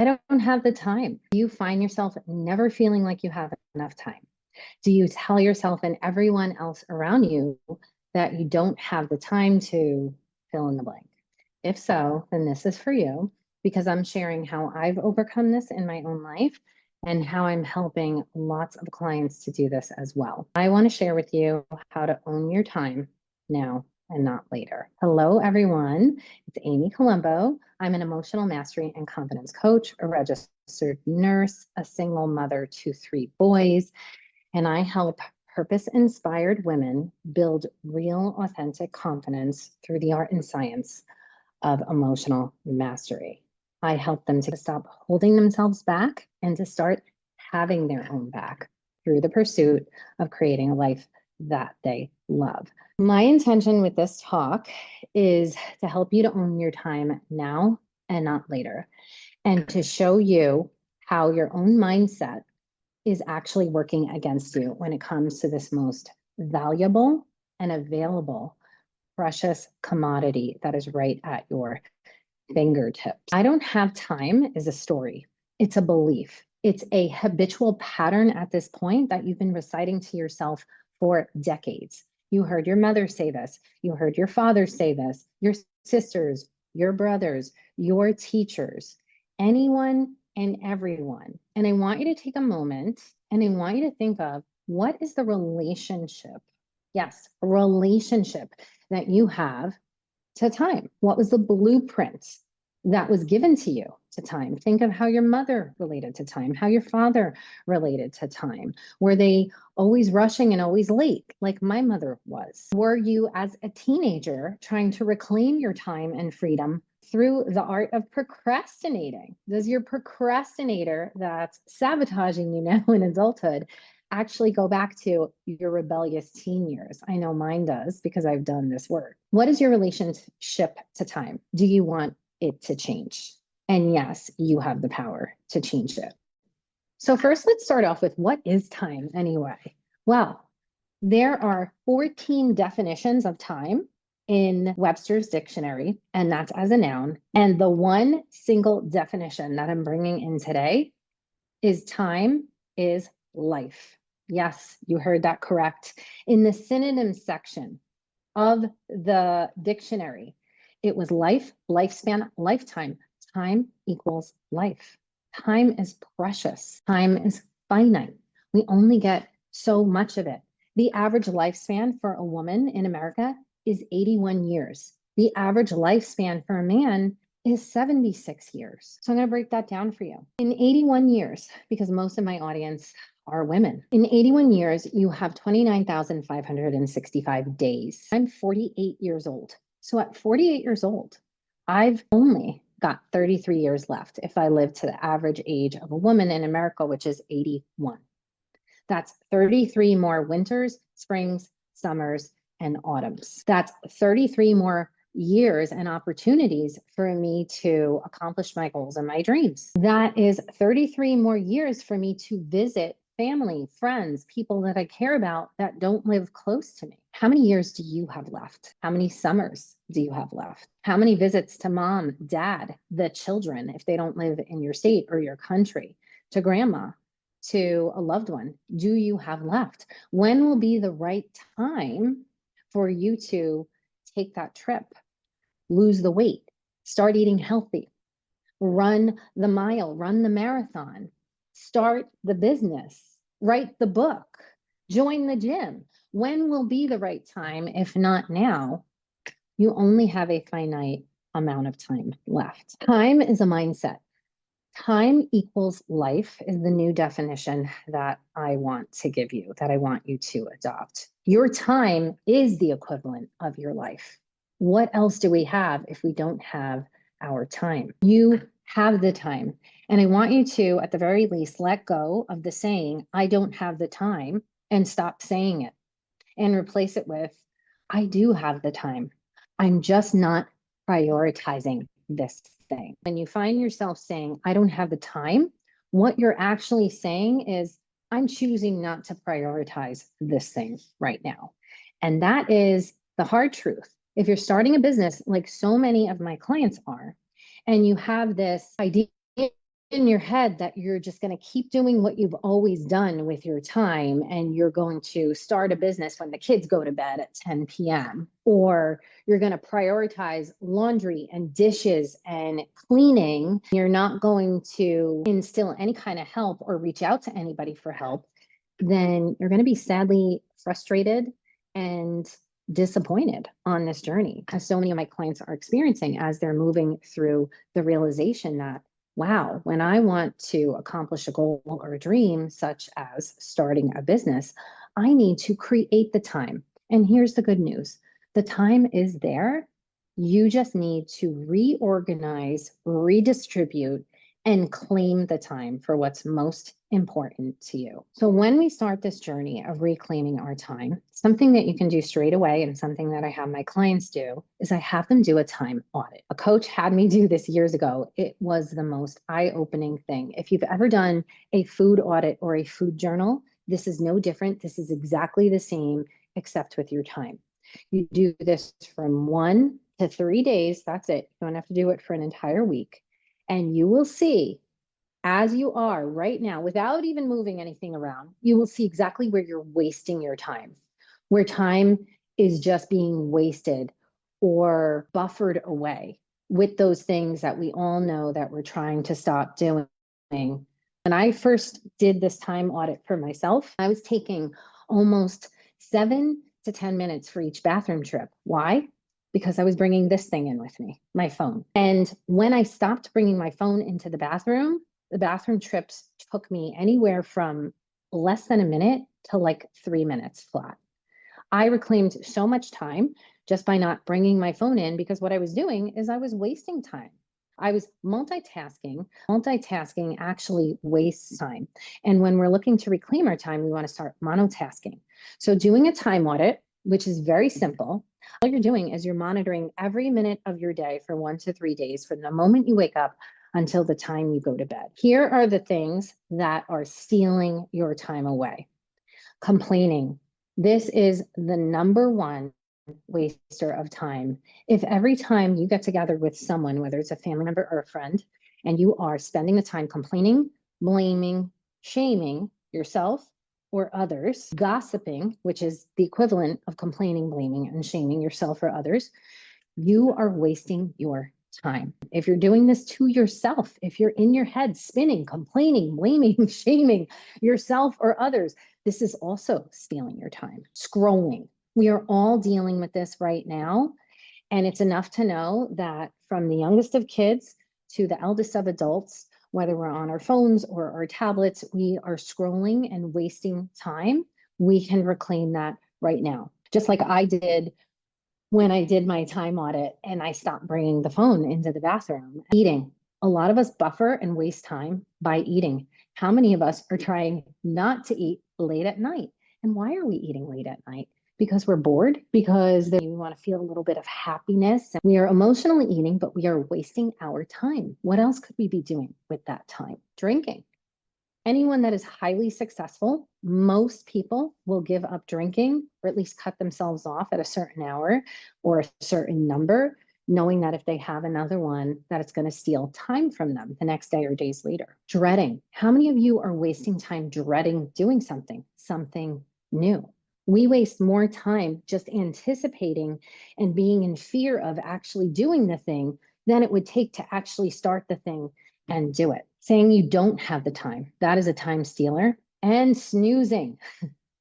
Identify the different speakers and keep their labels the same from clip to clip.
Speaker 1: I don't have the time. Do you find yourself never feeling like you have enough time? Do you tell yourself and everyone else around you that you don't have the time to fill in the blank? If so, then this is for you because I'm sharing how I've overcome this in my own life and how I'm helping lots of clients to do this as well. I want to share with you how to own your time now and not later. Hello, everyone. It's Amy Colombo. I'm an emotional mastery and confidence coach, a registered nurse, a single mother to 3 boys, and I help purpose-inspired women build real, authentic confidence through the art and science of emotional mastery. I help them to stop holding themselves back and to start having their own back through the pursuit of creating a life that they love. My intention with this talk is to help you to own your time now and not later, and to show you how your own mindset is actually working against you when it comes to this most valuable and available precious commodity that is right at your fingertips. I don't have time is a story. It's a belief. It's a habitual pattern at this point that you've been reciting to yourself for decades. You heard your mother say this. You heard your father say this, your sisters, your brothers, your teachers, anyone and everyone. And I want you to take a moment and I want you to think of what is the relationship? Yes, a relationship that you have to time. What was the blueprint that was given to you to time? Think of how your mother related to time, how your father related to time. Were they always rushing and always late, like my mother was? Were you, as a teenager, trying to reclaim your time and freedom through the art of procrastinating? Does your procrastinator that's sabotaging you now in adulthood actually go back to your rebellious teen years? I know mine does because I've done this work. What is your relationship to time? Do you want it to change? And yes, you have the power to change it. So first, let's start off with what is time anyway? Well, there are 14 definitions of time in Webster's dictionary, and that's as a noun. And the one single definition that I'm bringing in today is time is life. Yes, you heard that correct. In the synonym section of the dictionary, it was life, lifespan, lifetime. Time equals life. Time is precious. Time is finite. We only get so much of it. The average lifespan for a woman in America is 81 years. The average lifespan for a man is 76 years. So I'm going to break that down for you. In 81 years, because most of my audience are women, in 81 years, you have 29,565 days. I'm 48 years old. So at 48 years old, I've only got 33 years left if I live to the average age of a woman in America, which is 81. That's 33 more winters, springs, summers, and autumns. That's 33 more years and opportunities for me to accomplish my goals and my dreams. That is 33 more years for me to visit family, friends, people that I care about that don't live close to me. How many years do you have left? How many summers do you have left? How many visits to mom, dad, the children, if they don't live in your state or your country, to grandma, to a loved one, do you have left? When will be the right time for you to take that trip, lose the weight, start eating healthy, run the mile, run the marathon, start the business, write the book, join the gym? When will be the right time? If not now, you only have a finite amount of time left. Time is a mindset. Time equals life is the new definition that I want to give you, that I want you to adopt. Your time is the equivalent of your life. What else do we have if we don't have our time? You have the time. And I want you to, at the very least, let go of the saying, I don't have the time, and stop saying it and replace it with, I do have the time. I'm just not prioritizing this thing. When you find yourself saying, I don't have the time, what you're actually saying is, I'm choosing not to prioritize this thing right now. And that is the hard truth. If you're starting a business, like so many of my clients are, and you have this idea in your head that you're just going to keep doing what you've always done with your time, and you're going to start a business when the kids go to bed at 10 p.m., or you're going to prioritize laundry and dishes and cleaning, you're not going to instill any kind of help or reach out to anybody for help, then you're going to be sadly frustrated and disappointed on this journey, as so many of my clients are experiencing as they're moving through the realization that, wow, when I want to accomplish a goal or a dream, such as starting a business, I need to create the time. And here's the good news: the time is there. You just need to reorganize, redistribute, and claim the time for what's most important to you. So when we start this journey of reclaiming our time, something that you can do straight away and something that I have my clients do is I have them do a time audit. A coach had me do this years ago. It was the most eye-opening thing. If you've ever done a food audit or a food journal, this is no different. This is exactly the same, except with your time. You do this from 1 to 3 days. That's it. You don't have to do it for an entire week. And you will see, as you are right now, without even moving anything around, you will see exactly where you're wasting your time, where time is just being wasted or buffered away with those things that we all know that we're trying to stop doing. When I first did this time audit for myself, I was taking almost 7 to 10 minutes for each bathroom trip. Why? Because I was bringing this thing in with me, my phone. And when I stopped bringing my phone into the bathroom trips took me anywhere from less than a minute to like 3 minutes flat. I reclaimed so much time just by not bringing my phone in, because what I was doing is I was wasting time. I was multitasking. Multitasking actually wastes time. And when we're looking to reclaim our time, we want to start monotasking. So doing a time audit, which is very simple, all you're doing is you're monitoring every minute of your day for 1 to 3 days, from the moment you wake up until the time you go to bed. Here are the things that are stealing your time away. Complaining. This is the number one waster of time. If every time you get together with someone, whether it's a family member or a friend, and you are spending the time complaining, blaming, shaming yourself or others, gossiping, which is the equivalent of complaining, blaming, and shaming yourself or others, you are wasting your time. If you're doing this to yourself, if you're in your head spinning, complaining, blaming, shaming yourself or others, this is also stealing your time. Scrolling. We are all dealing with this right now. And it's enough to know that from the youngest of kids to the eldest of adults, whether we're on our phones or our tablets, we are scrolling and wasting time. We can reclaim that right now. Just like I did when I did my time audit and I stopped bringing the phone into the bathroom. Eating. A lot of us buffer and waste time by eating. How many of us are trying not to eat late at night? And why are we eating late at night? Because we're bored, because we want to feel a little bit of happiness. We are emotionally eating, but we are wasting our time. What else could we be doing with that time? Drinking. Anyone that is highly successful, most people will give up drinking, or at least cut themselves off at a certain hour or a certain number, knowing that if they have another one, that it's going to steal time from them the next day or days later. Dreading. How many of you are wasting time dreading doing something new? We waste more time just anticipating and being in fear of actually doing the thing than it would take to actually start the thing and do it. Saying you don't have the time, that is a time stealer. And snoozing.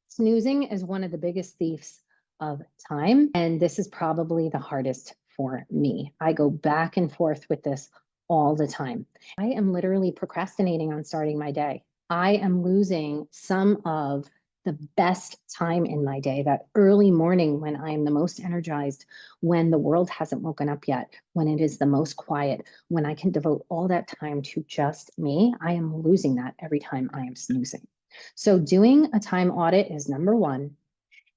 Speaker 1: Snoozing is one of the biggest thieves of time. And this is probably the hardest for me. I go back and forth with this all the time. I am literally procrastinating on starting my day. I am losing some of the best time in my day, that early morning when I am the most energized, when the world hasn't woken up yet, when it is the most quiet, when I can devote all that time to just me. I am losing that every time I am snoozing. So doing a time audit is number one,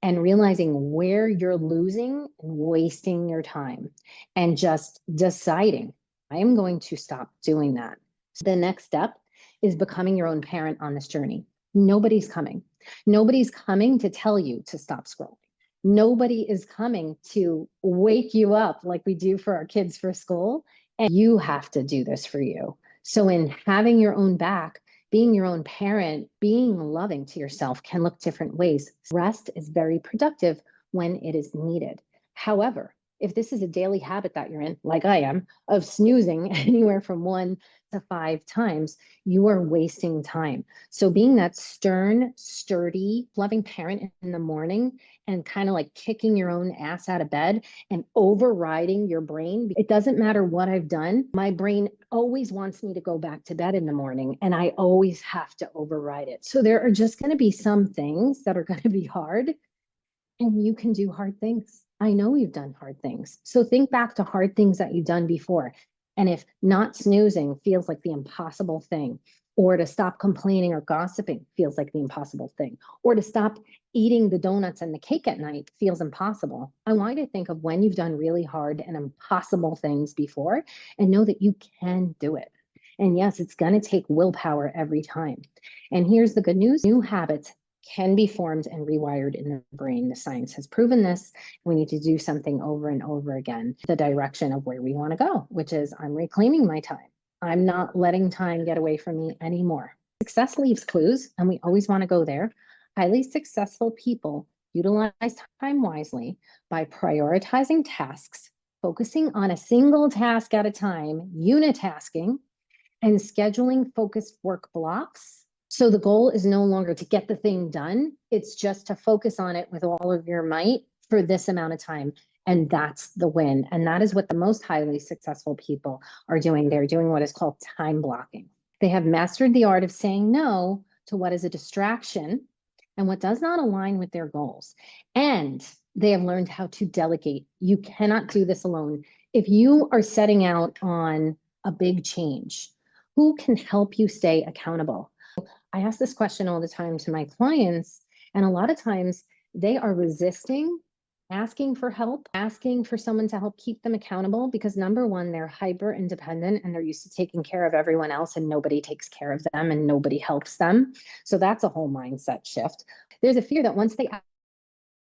Speaker 1: and realizing where you're losing and wasting your time, and just deciding, I am going to stop doing that. So the next step is becoming your own parent on this journey. Nobody's coming. Nobody's coming to tell you to stop scrolling. Nobody is coming to wake you up like we do for our kids for school. And you have to do this for you. So in having your own back, being your own parent, being loving to yourself can look different ways. Rest is very productive when it is needed. However, if this is a daily habit that you're in, like I am, of snoozing anywhere from 1 to 5 times, you are wasting time. So being that stern, sturdy, loving parent in the morning and kind of like kicking your own ass out of bed and overriding your brain, it doesn't matter what I've done. My brain always wants me to go back to bed in the morning, and I always have to override it. So there are just going to be some things that are going to be hard, and you can do hard things. I know you've done hard things. So think back to hard things that you've done before. And if not snoozing feels like the impossible thing, or to stop complaining or gossiping feels like the impossible thing, or to stop eating the donuts and the cake at night feels impossible, I want you to think of when you've done really hard and impossible things before and know that you can do it. And yes, it's going to take willpower every time. And here's the good news: new habits can be formed and rewired in the brain. The science has proven this. We need to do something over and over again, the direction of where we want to go, which is I'm reclaiming my time. I'm not letting time get away from me anymore. Success leaves clues, and we always want to go there. Highly successful people utilize time wisely by prioritizing tasks, focusing on a single task at a time, unitasking, and scheduling focused work blocks. So the goal is no longer to get the thing done. It's just to focus on it with all of your might for this amount of time. And that's the win. And that is what the most highly successful people are doing. They're doing what is called time blocking. They have mastered the art of saying no to what is a distraction and what does not align with their goals. And they have learned how to delegate. You cannot do this alone. If you are setting out on a big change, who can help you stay accountable? I ask this question all the time to my clients, and a lot of times they are resisting asking for help, asking for someone to help keep them accountable because number one, they're hyper independent and they're used to taking care of everyone else and nobody takes care of them and nobody helps them. So that's a whole mindset shift. There's a fear that once they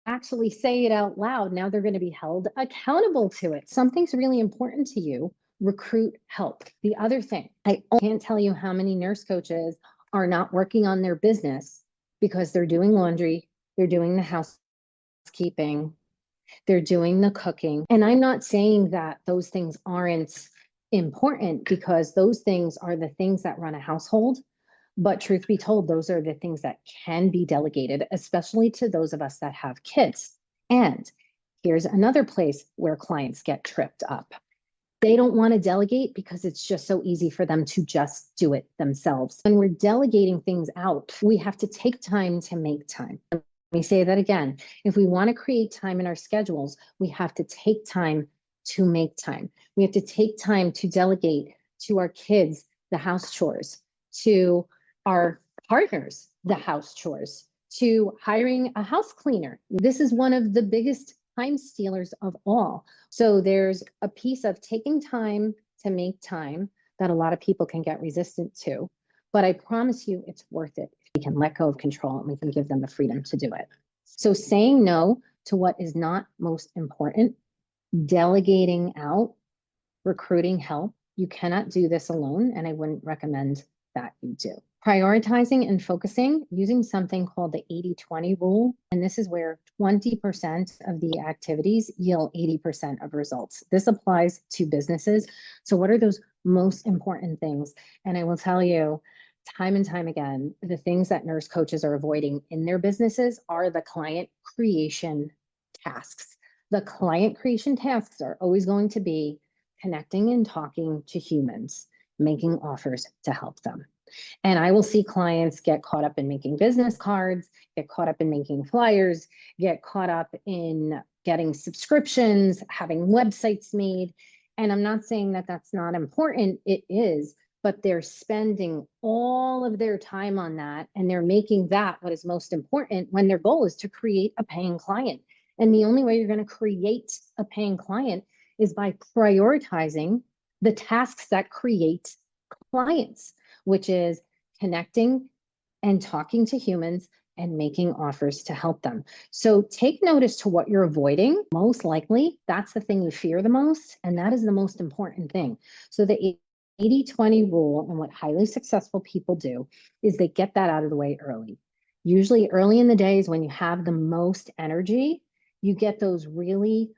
Speaker 1: actually say it out loud, now they're going to be held accountable to it. Something's really important to you, recruit help. The other thing, I can't tell you how many nurse coaches are not working on their business because they're doing laundry, they're doing the housekeeping, they're doing the cooking. And I'm not saying that those things aren't important because those things are the things that run a household. But truth be told, those are the things that can be delegated, especially to those of us that have kids. And here's another place where clients get tripped up. They don't want to delegate because it's just so easy for them to just do it themselves. When we're delegating things out, we have to take time to make time. Let me say that again. If we want to create time in our schedules, we have to take time to make time. We have to take time to delegate to our kids the house chores, to our partners the house chores, to hiring a house cleaner. This is one of the biggest time stealers of all. So there's a piece of taking time to make time that a lot of people can get resistant to. But I promise you it's worth it. We can let go of control and we can give them the freedom to do it. So saying no to what is not most important, delegating out, recruiting help. You cannot do this alone, and I wouldn't recommend that you do. Prioritizing and focusing using something called the 80-20 rule. And this is where 20% of the activities yield 80% of results. This applies to businesses. So what are those most important things? And I will tell you time and time again, the things that nurse coaches are avoiding in their businesses are the client creation tasks. The client creation tasks are always going to be connecting and talking to humans, making offers to help them. And I will see clients get caught up in making business cards, get caught up in making flyers, get caught up in getting subscriptions, having websites made. And I'm not saying that that's not important. It is, but they're spending all of their time on that. And they're making that what is most important when their goal is to create a paying client. And the only way you're going to create a paying client is by prioritizing the tasks that create clients, which is connecting and talking to humans and making offers to help them. So take notice to what you're avoiding. Most likely, that's the thing you fear the most, and that is the most important thing. So the 80-20 rule, and what highly successful people do is they get that out of the way early. Usually early in the days when you have the most energy, you get those really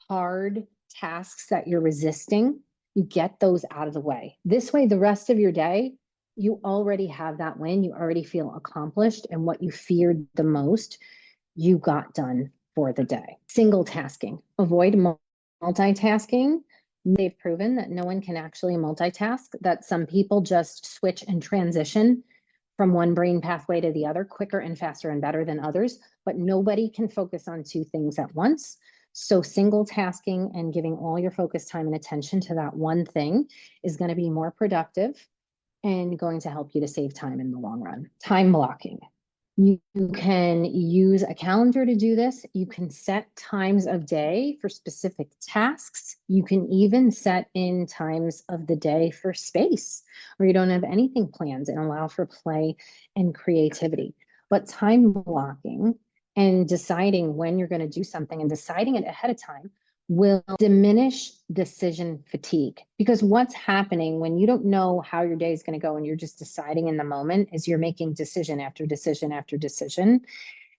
Speaker 1: hard tasks that you're resisting, you get those out of the way. This way, the rest of your day, you already have that win. You already feel accomplished, and what you feared the most, you got done for the day. Single tasking, avoid multitasking. They've proven that no one can actually multitask, that some people just switch and transition from one brain pathway to the other quicker and faster and better than others, but nobody can focus on two things at once. So single tasking and giving all your focus, time, and attention to that one thing is going to be more productive and going to help you to save time in the long run. Time blocking. You can use a calendar to do this. You can set times of day for specific tasks. You can even set in times of the day for space where you don't have anything planned and allow for play and creativity. But time blocking and deciding when you're going to do something and deciding it ahead of time will diminish decision fatigue. Because what's happening when you don't know how your day is going to go and you're just deciding in the moment is you're making decision after decision after decision,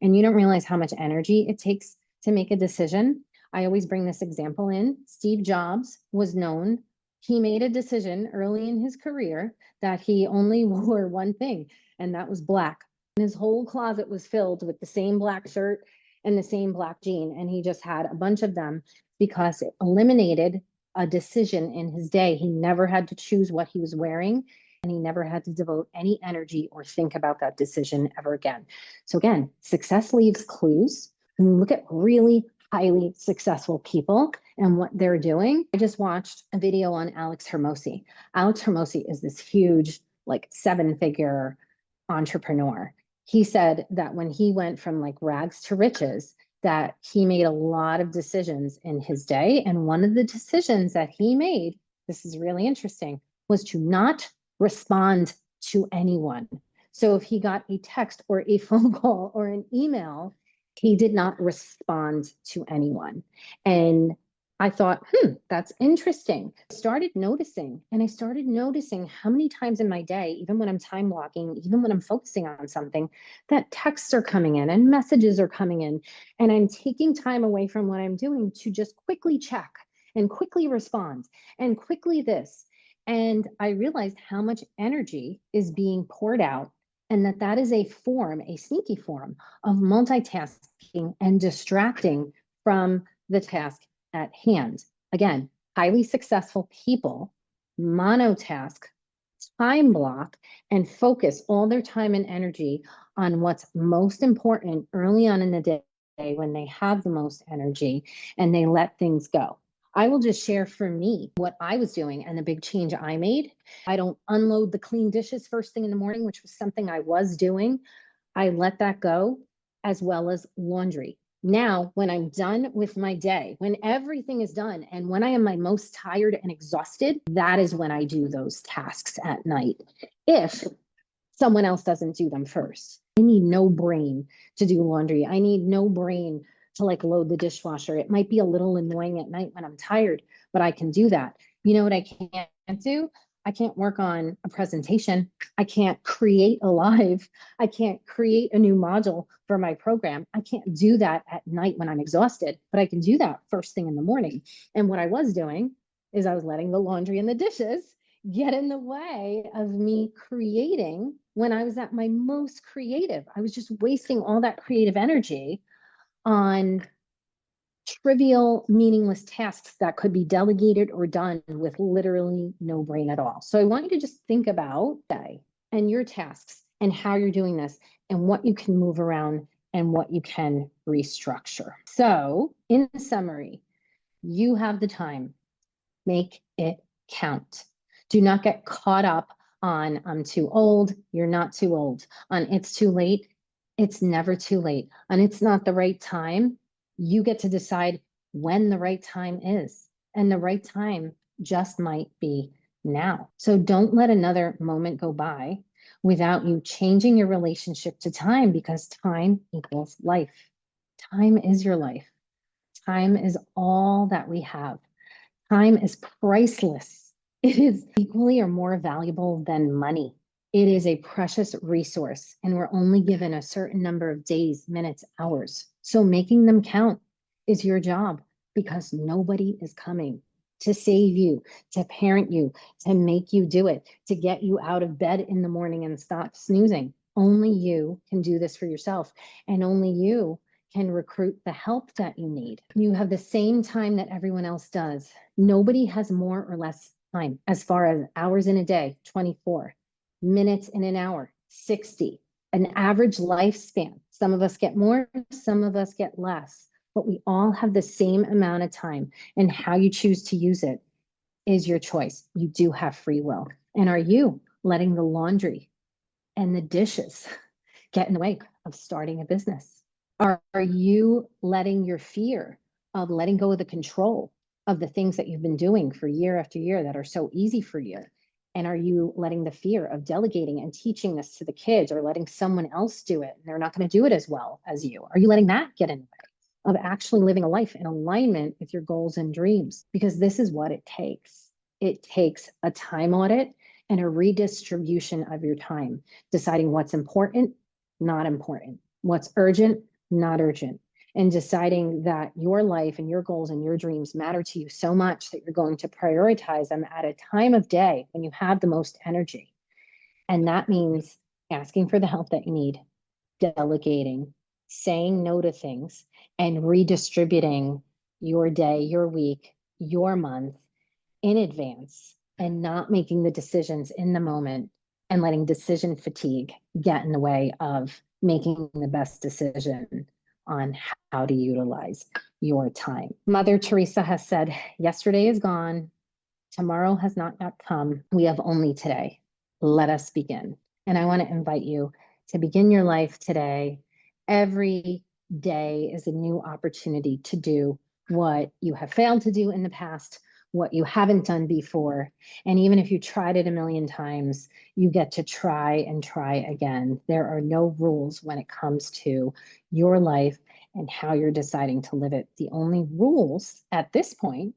Speaker 1: and you don't realize how much energy it takes to make a decision. I always bring this example in. Steve Jobs was known, he made a decision early in his career that he only wore one thing, and that was black. And his whole closet was filled with the same black shirt and the same black jean, and he just had a bunch of them because it eliminated a decision in his day. He never had to choose what he was wearing, and he never had to devote any energy or think about that decision ever again. So again, success leaves clues. When you look at really highly successful people and what they're doing, I just watched a video on Alex Hermosi. Alex Hermosi is this huge, like 7-figure entrepreneur. He said that when he went from like rags to riches, that he made a lot of decisions in his day. And one of the decisions that he made, this is really interesting, was to not respond to anyone. So if he got a text or a phone call or an email, he did not respond to anyone. And I thought, that's interesting. I started noticing how many times in my day, even when I'm time blocking, even when I'm focusing on something, that texts are coming in and messages are coming in, and I'm taking time away from what I'm doing to just quickly check and quickly respond and quickly this. And I realized how much energy is being poured out, and that is a form, a sneaky form of multitasking and distracting from the task at hand. Again, highly successful people monotask, time block, and focus all their time and energy on what's most important early on in the day when they have the most energy, and they let things go. I will just share for me what I was doing and the big change I made. I don't unload the clean dishes first thing in the morning, which was something I was doing. I let that go, as well as laundry. Now, when I'm done with my day, when everything is done, and when I am my most tired and exhausted, that is when I do those tasks at night. If someone else doesn't do them first, I need no brain to do laundry. I need no brain to like load the dishwasher. It might be a little annoying at night when I'm tired, but I can do that. You know what I can't do? I can't work on a presentation. I can't create a live. I can't create a new module for my program. I can't do that at night when I'm exhausted, but I can do that first thing in the morning. And what I was doing is I was letting the laundry and the dishes get in the way of me creating when I was at my most creative. I was just wasting all that creative energy on trivial, meaningless tasks that could be delegated or done with literally no brain at all. So I want you to just think about day and your tasks and how you're doing this and what you can move around and what you can restructure. So in summary, you have the time. Make it count. Do not get caught up on I'm too old, you're not too old, on it's too late. It's never too late. And it's not the right time. You get to decide when the right time is. And the right time just might be now. So don't let another moment go by without you changing your relationship to time, because time equals life. Time is your life. Time is all that we have. Time is priceless. It is equally or more valuable than money. It is a precious resource, and we're only given a certain number of days, minutes, hours. So making them count is your job, because nobody is coming to save you, to parent you, to make you do it, to get you out of bed in the morning and stop snoozing. Only you can do this for yourself, and only you can recruit the help that you need. You have the same time that everyone else does. Nobody has more or less time. As far as hours in a day, 24, minutes in an hour, 60, an average lifespan. Some of us get more, some of us get less, but we all have the same amount of time, and how you choose to use it is your choice. You do have free will. And are you letting the laundry and the dishes get in the way of starting a business? Are you letting your fear of letting go of the control of the things that you've been doing for year after year that are so easy for you? And are you letting the fear of delegating and teaching this to the kids, or letting someone else do it and they're not going to do it as well as you? Are you letting that get in the way of actually living a life in alignment with your goals and dreams? Because this is what it takes. It takes a time audit and a redistribution of your time, deciding what's important, not important, what's urgent, not urgent, and deciding that your life and your goals and your dreams matter to you so much that you're going to prioritize them at a time of day when you have the most energy. And that means asking for the help that you need, delegating, saying no to things, and redistributing your day, your week, your month in advance, and not making the decisions in the moment and letting decision fatigue get in the way of making the best decision on how to utilize your time. Mother Teresa has said, yesterday is gone, tomorrow has not yet come. We have only today. Let us begin. And I want to invite you to begin your life today. Every day is a new opportunity to do what you have failed to do in the past, what you haven't done before. And even if you tried it a million times, you get to try and try again. There are no rules when it comes to your life and how you're deciding to live it. The only rules at this point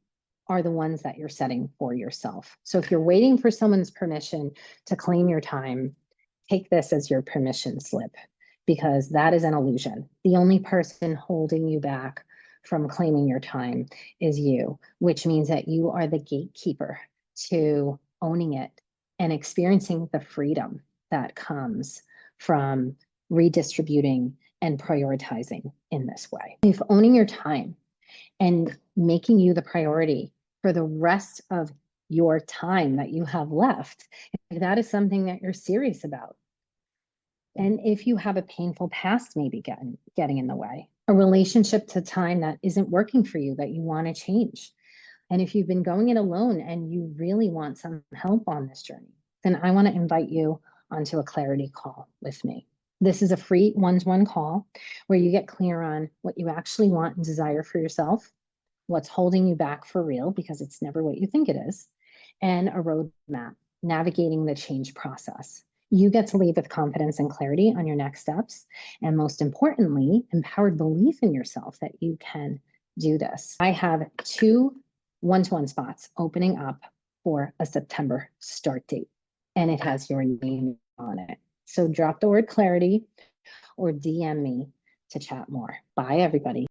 Speaker 1: are the ones that you're setting for yourself. So if you're waiting for someone's permission to claim your time, take this as your permission slip, because that is an illusion. The only person holding you back from claiming your time is you, which means that you are the gatekeeper to owning it and experiencing the freedom that comes from redistributing and prioritizing in this way. If owning your time and making you the priority for the rest of your time that you have left, if that is something that you're serious about, and if you have a painful past maybe getting in the way, a relationship to time that isn't working for you that you want to change, and if you've been going it alone and you really want some help on this journey, then I want to invite you onto a clarity call with me. This is a free one-to-one call where you get clear on what you actually want and desire for yourself, what's holding you back for real, because it's never what you think it is, and a roadmap, navigating the change process. You get to leave with confidence and clarity on your next steps, and most importantly, empowered belief in yourself that you can do this. I have 2 one-to-one spots opening up for a September start date, and it has your name on it. So drop the word clarity or DM me to chat more. Bye, everybody.